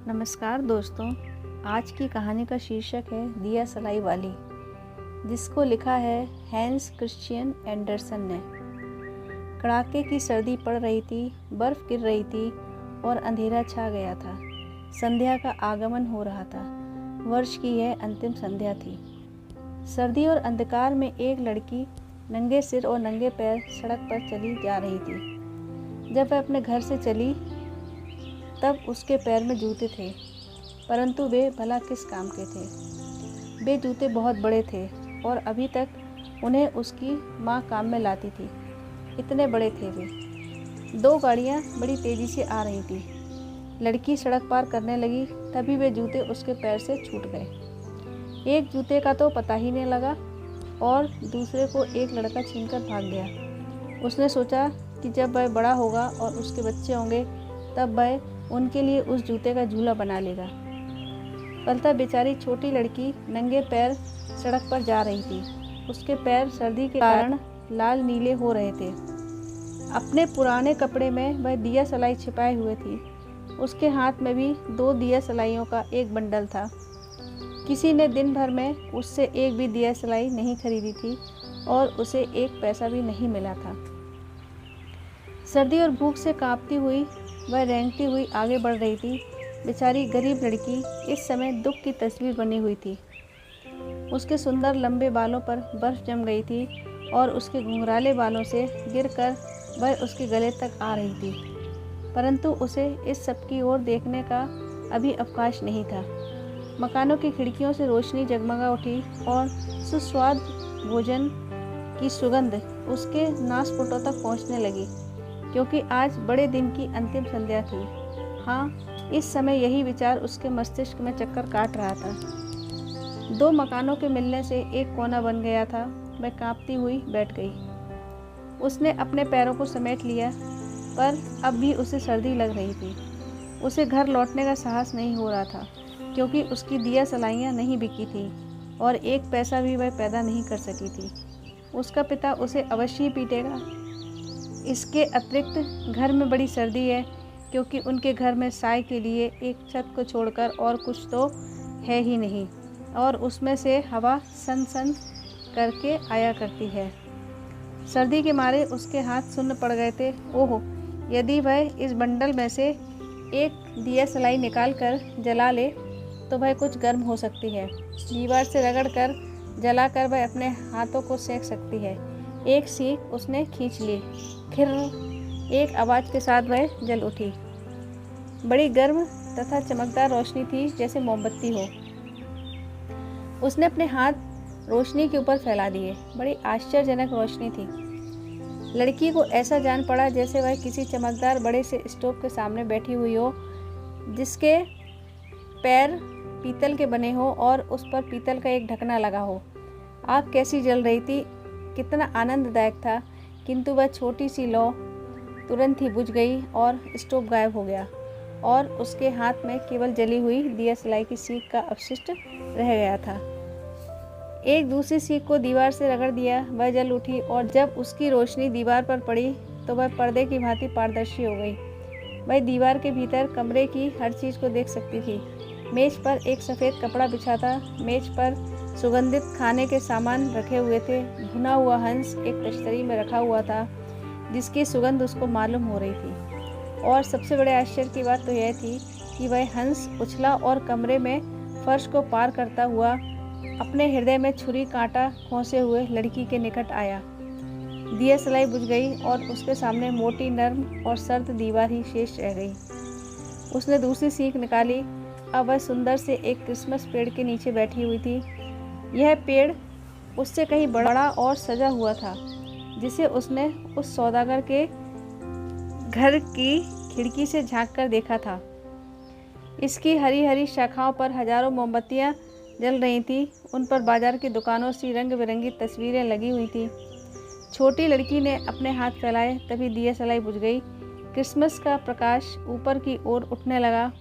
नमस्कार दोस्तों, आज की कहानी का शीर्षक है दिया सलाई वाली, जिसको लिखा है हैंस क्रिश्चियन एंडरसन ने। कड़ाके की सर्दी पड़ रही थी, बर्फ गिर रही थी और अंधेरा छा गया था। संध्या का आगमन हो रहा था। वर्ष की यह अंतिम संध्या थी। सर्दी और अंधकार में एक लड़की नंगे सिर और नंगे पैर सड़क पर चली जा रही थी। जब वह अपने घर से चली तब उसके पैर में जूते थे, परंतु वे भला किस काम के थे। वे जूते बहुत बड़े थे और अभी तक उन्हें उसकी माँ काम में लाती थी, इतने बड़े थे वे। दो गाड़ियाँ बड़ी तेज़ी से आ रही थी। लड़की सड़क पार करने लगी, तभी वे जूते उसके पैर से छूट गए। एक जूते का तो पता ही नहीं लगा और दूसरे को एक लड़का छीनकर भाग गया। उसने सोचा कि जब वह बड़ा होगा और उसके बच्चे होंगे तब वह उनके लिए उस जूते का झूला बना लेगा। फलता बेचारी छोटी लड़की नंगे पैर सड़क पर जा रही थी। उसके पैर सर्दी के कारण लाल नीले हो रहे थे। अपने पुराने कपड़े में वह दिया सलाई छिपाए हुए थी। उसके हाथ में भी 2 दिया सलाइयों का एक बंडल था। किसी ने दिन भर में उससे एक भी दिया सलाई नहीं खरीदी थी और उसे 1 पैसा भी नहीं मिला था। सर्दी और भूख से कांपती हुई वह रेंगती हुई आगे बढ़ रही थी। बेचारी गरीब लड़की इस समय दुख की तस्वीर बनी हुई थी। उसके सुंदर लंबे बालों पर बर्फ जम गई थी और उसके घुंघराले बालों से गिरकर वह उसके गले तक आ रही थी, परंतु उसे इस सब की ओर देखने का अभी अवकाश नहीं था। मकानों की खिड़कियों से रोशनी जगमगा उठी और सुस्वाद भोजन की सुगंध उसके नासपुटों तक पहुंचने लगी, क्योंकि आज बड़े दिन की अंतिम संध्या थी। हाँ, इस समय यही विचार उसके मस्तिष्क में चक्कर काट रहा था। 2 मकानों के मिलने से एक कोना बन गया था। वह कांपती हुई बैठ गई। उसने अपने पैरों को समेट लिया, पर अब भी उसे सर्दी लग रही थी। उसे घर लौटने का साहस नहीं हो रहा था, क्योंकि उसकी दिया सलाइयाँ नहीं बिकी थी और 1 पैसा भी वह पैदा नहीं कर सकी थी। उसका पिता उसे अवश्य ही पीटेगा। इसके अतिरिक्त घर में बड़ी सर्दी है, क्योंकि उनके घर में साय के लिए एक छत को छोड़कर और कुछ तो है ही नहीं, और उसमें से हवा सन सन करके आया करती है। सर्दी के मारे उसके हाथ सुन्न पड़ गए थे। ओह, यदि वह इस बंडल में से एक दिया सलाई निकाल कर जला ले तो वह कुछ गर्म हो सकती है। दीवार से रगड़ कर जला कर वह अपने हाथों को सेक सकती है। एक सीख उसने खींच ली। खिर एक आवाज़ के साथ वह जल उठी। बड़ी गर्म तथा चमकदार रोशनी थी, जैसे मोमबत्ती हो। उसने अपने हाथ रोशनी के ऊपर फैला दिए। बड़ी आश्चर्यजनक रोशनी थी। लड़की को ऐसा जान पड़ा जैसे वह किसी चमकदार बड़े से स्टोव के सामने बैठी हुई हो, जिसके पैर पीतल के बने हो और उस पर पीतल का एक ढकना लगा हो। आग कैसी जल रही थी, कितना आनंददायक था। किंतु वह छोटी सी लौ तुरंत ही बुझ गई और स्टोव गायब हो गया और उसके हाथ में केवल जली हुई दिया सलाई की सीख का अवशिष्ट रह गया था। एक दूसरी सीख को दीवार से रगड़ दिया। वह जल उठी और जब उसकी रोशनी दीवार पर पड़ी तो वह पर्दे की भांति पारदर्शी हो गई। वह दीवार के भीतर कमरे की हर चीज़ को देख सकती थी। मेज पर एक सफ़ेद कपड़ा बिछा था। मेज पर सुगंधित खाने के सामान रखे हुए थे। भुना हुआ हंस एक तश्तरी में रखा हुआ था, जिसकी सुगंध उसको मालूम हो रही थी। और सबसे बड़े आश्चर्य की बात तो यह थी कि वह हंस उछला और कमरे में फर्श को पार करता हुआ अपने हृदय में छुरी कांटा खोसे हुए लड़की के निकट आया। दिया सलाई बुझ गई और उसके सामने मोटी, नर्म और सर्द दीवार ही शेष रह गई। उसने दूसरी सीख निकाली। अब वह सुंदर से एक क्रिसमस पेड़ के नीचे बैठी हुई थी। यह पेड़ उससे कहीं बड़ा और सजा हुआ था, जिसे उसने उस सौदागर के घर की खिड़की से झांककर देखा था। इसकी हरी हरी शाखाओं पर हजारों मोमबत्तियां जल रही थीं। उन पर बाजार की दुकानों से रंग बिरंगी तस्वीरें लगी हुई थीं। छोटी लड़की ने अपने हाथ फैलाए, तभी दिया सलाई बुझ गई। क्रिसमस का प्रकाश ऊपर की ओर उठने लगा।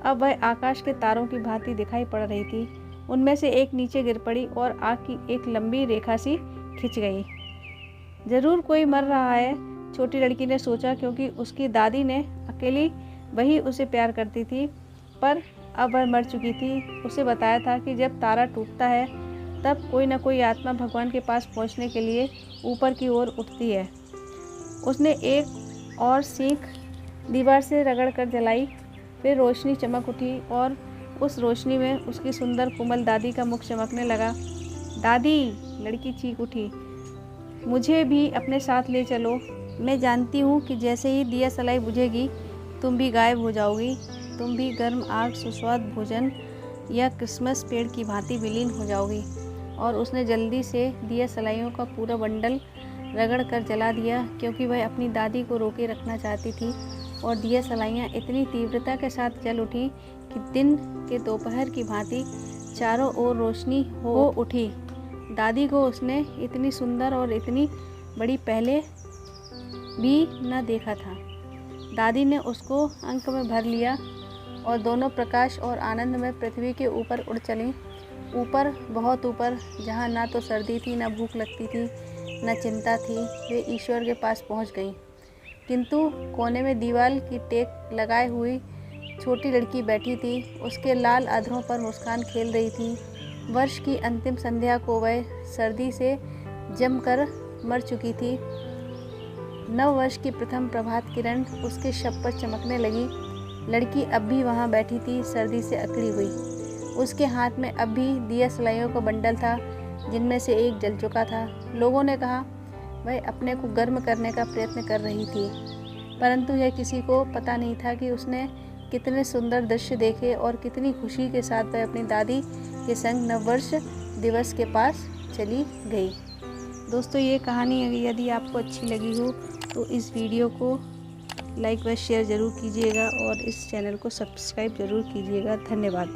अब वह आकाश के तारों की भांति दिखाई पड़ रही थी। उनमें से एक नीचे गिर पड़ी और आग की एक लंबी रेखा सी खिंच गई। जरूर कोई मर रहा है, छोटी लड़की ने सोचा, क्योंकि उसकी दादी ने अकेली वही उसे प्यार करती थी। पर अब वह मर चुकी थी। उसे बताया था कि जब तारा टूटता है तब कोई न कोई आत्मा भगवान के पास पहुंचने के लिए ऊपर की ओर उठती है। उसने एक और सीख दीवार से रगड़ कर जलाई। फिर रोशनी चमक उठी और उस रोशनी में उसकी सुंदर कोमल दादी का मुख चमकने लगा। दादी, लड़की चीख उठी, मुझे भी अपने साथ ले चलो। मैं जानती हूँ कि जैसे ही दिया सलाई बुझेगी तुम भी गायब हो जाओगी। तुम भी गर्म आग, सुस्वाद भोजन या क्रिसमस पेड़ की भांति विलीन हो जाओगी। और उसने जल्दी से दिया सलाइयों का पूरा बंडल रगड़ कर जला दिया, क्योंकि वह अपनी दादी को रोके रखना चाहती थी। और दिया सलाइयाँ इतनी तीव्रता के साथ जल उठी कि दिन के दोपहर की भांति चारों ओर रोशनी हो उठी। दादी को उसने इतनी सुंदर और इतनी बड़ी पहले भी न देखा था। दादी ने उसको अंक में भर लिया और दोनों प्रकाश और आनंद में पृथ्वी के ऊपर उड़ चलीं। ऊपर, बहुत ऊपर, जहाँ ना तो सर्दी थी, ना भूख लगती थी, न चिंता थी, वे ईश्वर के पास पहुँच गईं। किंतु कोने में दीवार की टेक लगाए हुई छोटी लड़की बैठी थी। उसके लाल अधरों पर मुस्कान खेल रही थी। वर्ष की अंतिम संध्या को वह सर्दी से जमकर मर चुकी थी। नव वर्ष की प्रथम प्रभात किरण उसके शव पर चमकने लगी। लड़की अब भी वहाँ बैठी थी, सर्दी से अकड़ी हुई। उसके हाथ में अब भी दिया सलाइयों का बंडल था, जिनमें से एक जल चुका था। लोगों ने कहा वह अपने को गर्म करने का प्रयत्न कर रही थी, परंतु यह किसी को पता नहीं था कि उसने कितने सुंदर दृश्य देखे और कितनी खुशी के साथ वह अपनी दादी के संग नववर्ष दिवस के पास चली गई। दोस्तों, ये कहानी यदि आपको अच्छी लगी हो तो इस वीडियो को लाइक व शेयर ज़रूर कीजिएगा और इस चैनल को सब्सक्राइब ज़रूर कीजिएगा। धन्यवाद।